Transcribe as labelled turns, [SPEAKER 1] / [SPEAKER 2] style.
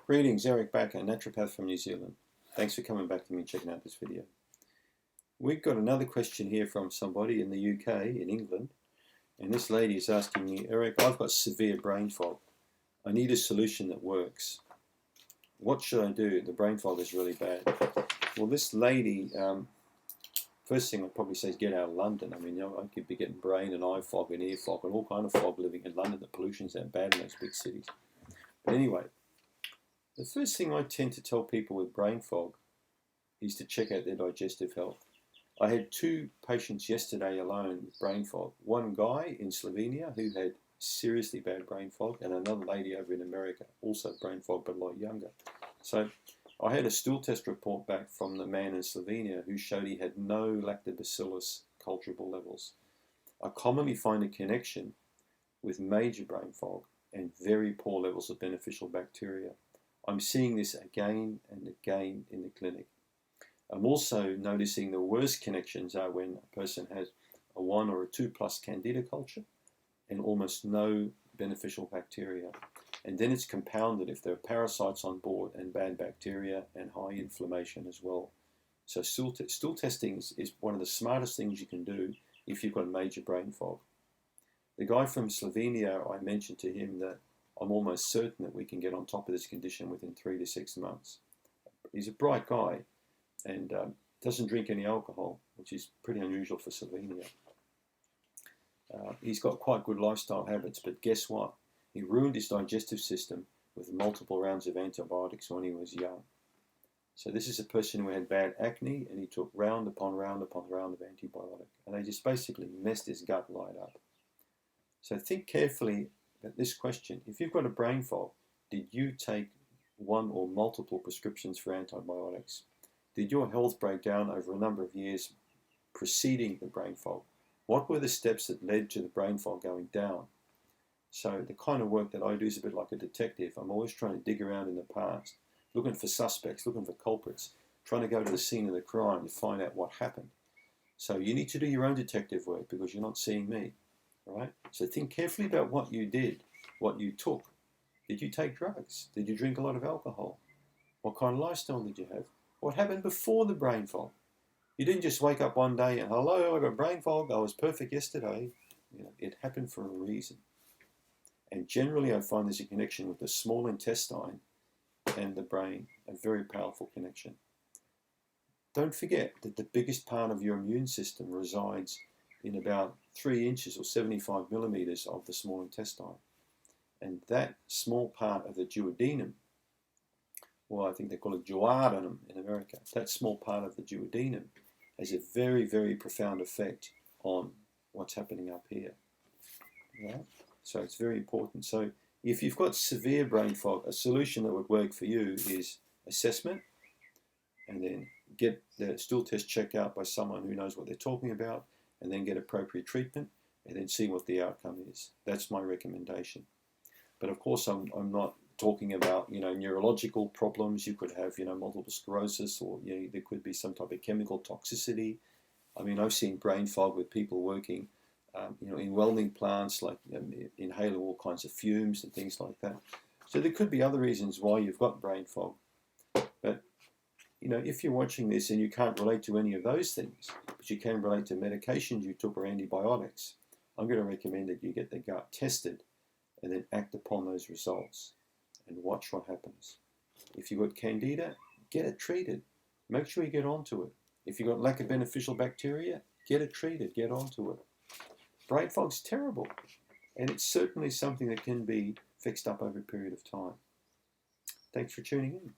[SPEAKER 1] Greetings, Eric Backer, naturopath from New Zealand. Thanks for coming back to me and checking out this video. We've got another question here from somebody in the UK, in England, and this lady is asking me, Eric, I've got severe brain fog. I need a solution that works. What should I do? The brain fog is really bad. Well, this lady, first thing I'd probably say is get out of London. I mean, I could be getting brain and eye fog and ear fog and all kind of fog living in London. The pollution's that bad in those big cities. But anyway, the first thing I tend to tell people with brain fog is to check out their digestive health. I had 2 patients yesterday alone with brain fog. One guy in Slovenia who had seriously bad brain fog, and another lady over in America, also brain fog but a lot younger. So I had a stool test report back from the man in Slovenia who showed he had no lactobacillus culturable levels. I commonly find a connection with major brain fog and very poor levels of beneficial bacteria. I'm seeing this again and again in the clinic. I'm also noticing the worst connections are when a person has a 1 or a 2+ Candida culture and almost no beneficial bacteria. And then it's compounded if there are parasites on board and bad bacteria and high inflammation as well. So stool testing is one of the smartest things you can do if you've got a major brain fog. The guy from Slovenia, I mentioned to him that I'm almost certain that we can get on top of this condition within 3 to 6 months. He's a bright guy and doesn't drink any alcohol, which is pretty unusual for Slovenia. He's got quite good lifestyle habits, but guess what? He ruined his digestive system with multiple rounds of antibiotics when he was young. So this is a person who had bad acne, and he took round upon round upon round of antibiotic, and they just basically messed his gut right up. So think carefully about this question. If you've got a brain fog, did you take 1 or multiple prescriptions for antibiotics? Did your health break down over a number of years preceding the brain fog? What were the steps that led to the brain fog going down? So the kind of work that I do is a bit like a detective. I'm always trying to dig around in the past, looking for suspects, looking for culprits, trying to go to the scene of the crime to find out what happened. So you need to do your own detective work because you're not seeing me, right? So think carefully about what you did, what you took. Did you take drugs? Did you drink a lot of alcohol? What kind of lifestyle did you have? What happened before the brain fog? You didn't just wake up one day and, hello, I got brain fog, I was perfect yesterday. It happened for a reason. And generally I find there's a connection with the small intestine and the brain, a very powerful connection. Don't forget that the biggest part of your immune system resides in about 3 inches or 75 millimeters of the small intestine. And that small part of the duodenum, well, I think they call it duodenum in America, that small part of the duodenum has a very, very profound effect on what's happening up here. Right? So it's very important. So if you've got severe brain fog, a solution that would work for you is assessment, and then get the stool test checked out by someone who knows what they're talking about, and then get appropriate treatment, and then see what the outcome is. That's my recommendation. But of course, I'm not talking about neurological problems. You could have multiple sclerosis, or there could be some type of chemical toxicity. I mean, I've seen brain fog with people working in welding plants, like inhaling all kinds of fumes and things like that. So there could be other reasons why you've got brain fog. But if you're watching this and you can't relate to any of those things, but you can relate to medications you took or antibiotics, I'm going to recommend that you get the gut tested and then act upon those results and watch what happens. If you've got Candida, get it treated. Make sure you get onto it. If you've got lack of beneficial bacteria, get it treated, get onto it. Brain fog's terrible, and it's certainly something that can be fixed up over a period of time. Thanks for tuning in.